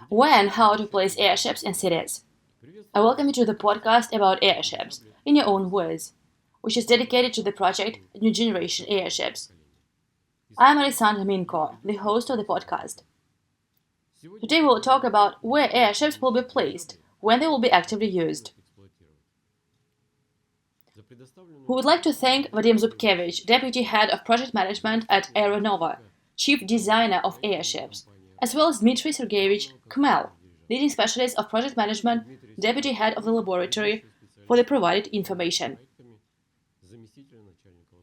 Where and how to place airships in cities. I welcome you to the podcast about airships, in your own words, which is dedicated to the project New Generation Airships. I am Alexander Mynko, the host of the podcast. Today we will talk about where airships will be placed, when they will be actively used. We would like to thank Vadim Zubkevich, Deputy Head of Project Management at AERONOVA, Chief Designer of Airships, as well as Dmitriy Khmel, Leading Specialist of Project Management, Deputy Head of the Laboratory, for the provided information.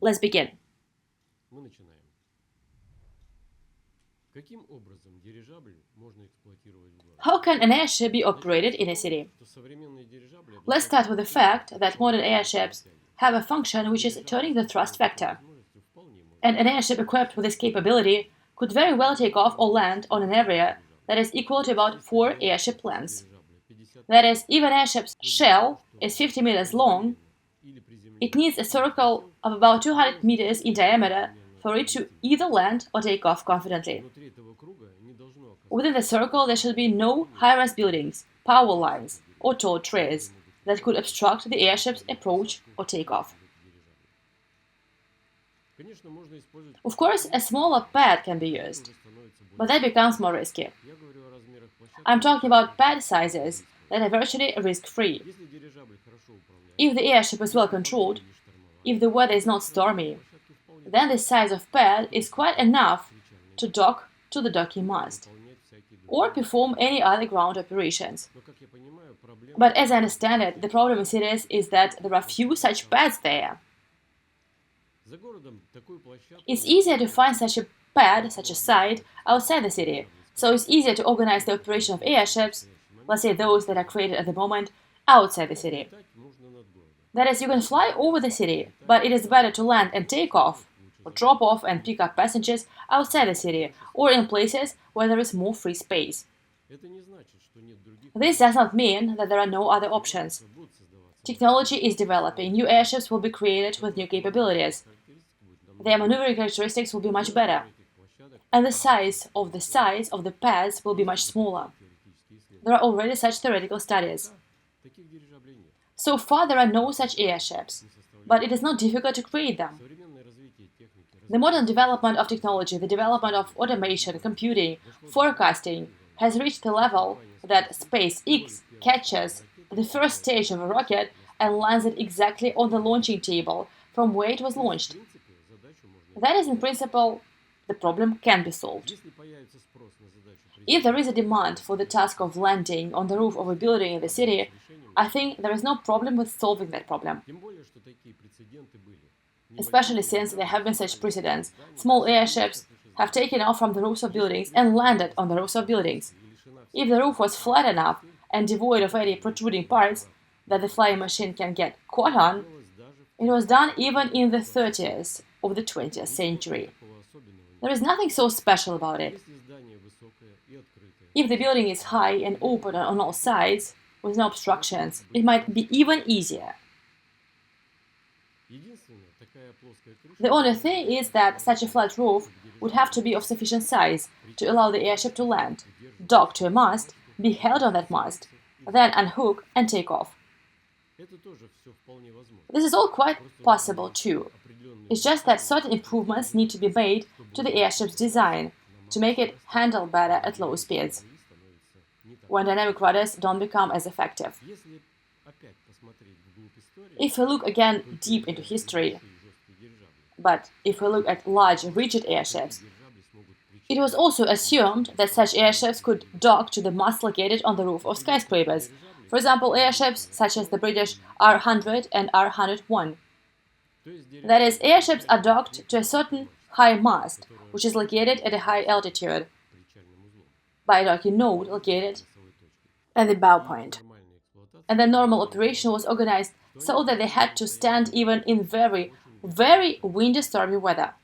Let's begin. How can an airship be operated in a city? Let's start with the fact that modern airships have a function which is turning the thrust vector. And an airship equipped with this capability could very well take off or land on an area that is equal to about 4 airship lengths. That is, if an airship's shell is 50 meters long, it needs a circle of about 200 meters in diameter for it to either land or take off confidently. Within the circle, there should be no high-rise buildings, power lines, or tall trees that could obstruct the airship's approach or takeoff. Of course, a smaller pad can be used, but that becomes more risky. I'm talking about pad sizes that are virtually risk-free. If the airship is well controlled, if the weather is not stormy, then the size of pad is quite enough to dock to the docking mast or perform any other ground operations. But as I understand it, the problem in cities is that there are few such pads there. It's easier to find such a pad, such a site, outside the city, so it's easier to organize the operation of airships, let's say those that are created at the moment, outside the city. That is, you can fly over the city, but it is better to land and take off, or drop off and pick up passengers outside the city, or in places where there is more free space. This does not mean that there are no other options. Technology is developing, new airships will be created with new capabilities. Their maneuvering characteristics will be much better, and the size of the pads will be much smaller. There are already such theoretical studies. So far there are no such airships, but it is not difficult to create them. The modern development of technology, the development of automation, computing, forecasting, has reached the level that SpaceX catches the first stage of a rocket and lands it exactly on the launching table from where it was launched. That is, in principle, the problem can be solved. If there is a demand for the task of landing on the roof of a building in the city, I think there is no problem with solving that problem. Especially since there have been such precedents. Small airships have taken off from the roofs of buildings and landed on the roofs of buildings. If the roof was flat enough and devoid of any protruding parts that the flying machine can get caught on, it was done even in the 30s of the 20th century. There is nothing so special about it. If the building is high and open on all sides, with no obstructions, it might be even easier. The only thing is that such a flat roof would have to be of sufficient size to allow the airship to land, dock to a mast, be held on that mast, then unhook and take off. This is all quite possible too. It's just that certain improvements need to be made to the airship's design to make it handle better at low speeds, when dynamic rudders don't become as effective. If we look again deep into history, but if we look at large rigid airships, it was also assumed that such airships could dock to the mast located on the roof of skyscrapers, for example airships such as the British R100 and R101. That is, airships are docked to a certain high mast, which is located at a high altitude, by a docking node located at the bow point. And the normal operation was organized so that they had to stand even in very, very windy, stormy weather.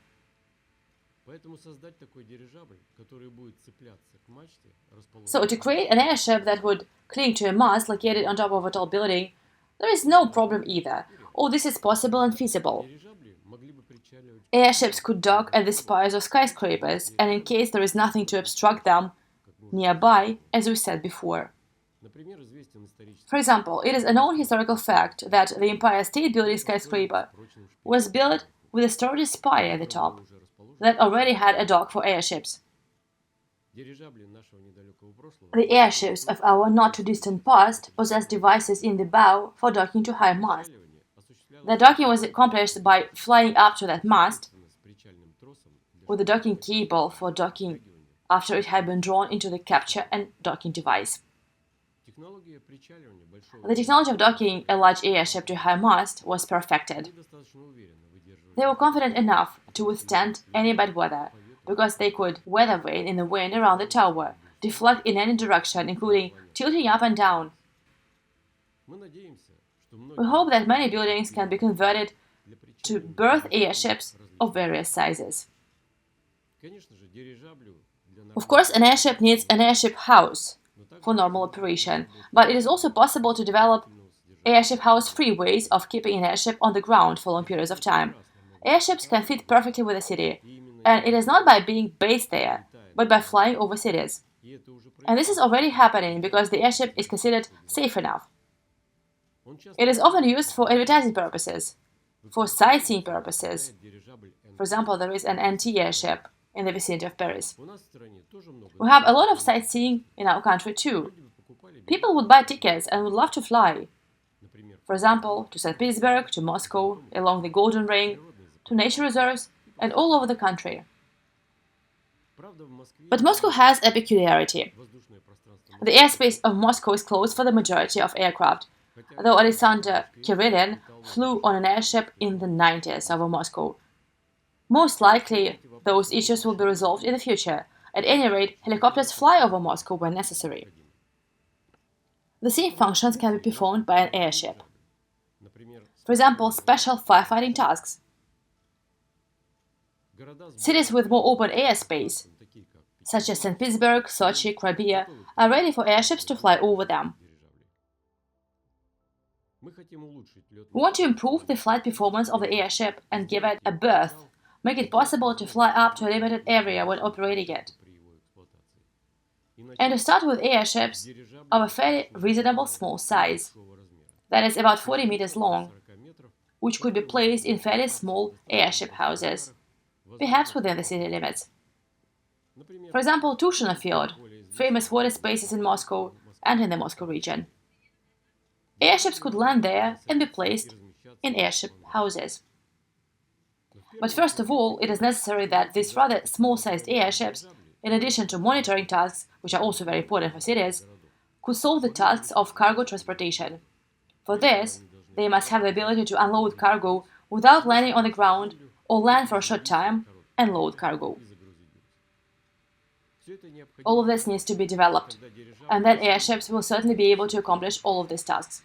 So to create an airship that would cling to a mast located on top of a tall building, there is no problem either. All this is possible and feasible. Airships could dock at the spires of skyscrapers, and in case there is nothing to obstruct them, nearby, as we said before. For example, it is a known historical fact that the Empire State Building skyscraper was built with a sturdy spire at the top that already had a dock for airships. The airships of our not-too-distant past possessed devices in the bow for docking to high mast. The docking was accomplished by flying up to that mast with a docking cable for docking after it had been drawn into the capture and docking device. The technology of docking a large airship to high mast was perfected. They were confident enough to withstand any bad weather, because they could weather vane in the wind around the tower, deflect in any direction, including tilting up and down. We hope that many buildings can be converted to berth airships of various sizes. Of course, an airship needs an airship house for normal operation, but it is also possible to develop airship house-free ways of keeping an airship on the ground for long periods of time. Airships can fit perfectly with a city, and it is not by being based there, but by flying over cities. And this is already happening because the airship is considered safe enough. It is often used for advertising purposes, for sightseeing purposes. For example, there is an anti-airship in the vicinity of Paris. We have a lot of sightseeing in our country too. People would buy tickets and would love to fly. For example, to St. Petersburg, to Moscow, along the Golden Ring, to nature reserves, and all over the country. But Moscow has a peculiarity. The airspace of Moscow is closed for the majority of aircraft, though Alexander Kirillin flew on an airship in the 90s over Moscow. Most likely, those issues will be resolved in the future. At any rate, helicopters fly over Moscow when necessary. The same functions can be performed by an airship. For example, special firefighting tasks. Cities with more open airspace, such as St. Petersburg, Sochi, Crimea, are ready for airships to fly over them. We want to improve the flight performance of the airship and give it a berth, make it possible to fly up to a limited area when operating it. And to start with airships of a fairly reasonable small size, that is about 40 meters long, which could be placed in fairly small airship houses, perhaps within the city limits. For example, Tushino Field, famous water spaces in Moscow and in the Moscow region. Airships could land there and be placed in airship houses. But first of all, it is necessary that these rather small-sized airships, in addition to monitoring tasks, which are also very important for cities, could solve the tasks of cargo transportation. For this, they must have the ability to unload cargo without landing on the ground or land for a short time and load cargo. All of this needs to be developed, and then airships will certainly be able to accomplish all of these tasks.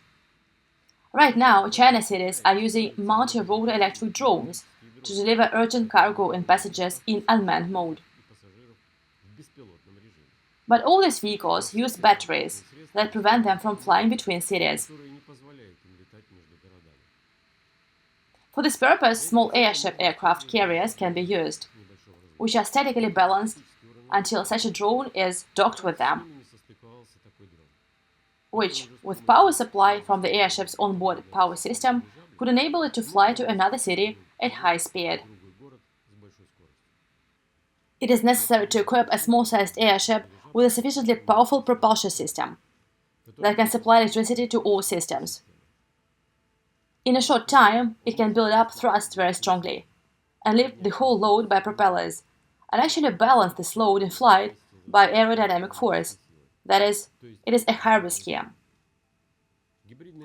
Right now, China cities are using multi-rotor electric drones to deliver urgent cargo and passengers in unmanned mode. But all these vehicles use batteries that prevent them from flying between cities. For this purpose, small airship aircraft carriers can be used, which are statically balanced until such a drone is docked with them, which, with power supply from the airship's onboard power system, could enable it to fly to another city at high speed. It is necessary to equip a small-sized airship with a sufficiently powerful propulsion system that can supply electricity to all systems. In a short time, it can build up thrust very strongly and lift the whole load by propellers, and actually balance this load in flight by aerodynamic force. That is, it is a hybrid scheme.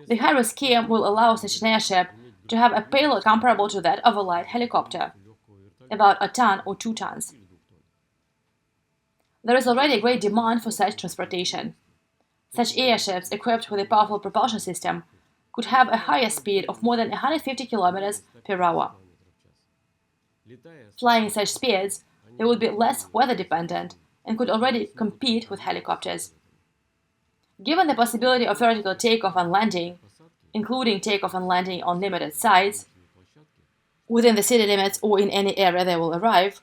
The hybrid scheme will allow such an airship to have a payload comparable to that of a light helicopter, about a ton or 2 tons. There is already a great demand for such transportation. Such airships equipped with a powerful propulsion system could have a higher speed of more than 150 km per hour. Flying at such speeds, they would be less weather-dependent and could already compete with helicopters. Given the possibility of vertical takeoff and landing, including takeoff and landing on limited sites, within the city limits or in any area they will arrive,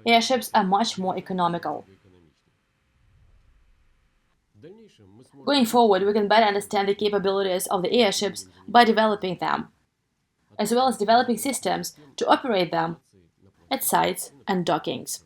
airships are much more economical. Going forward, we can better understand the capabilities of the airships by developing them, as well as developing systems to operate them at sites and dockings.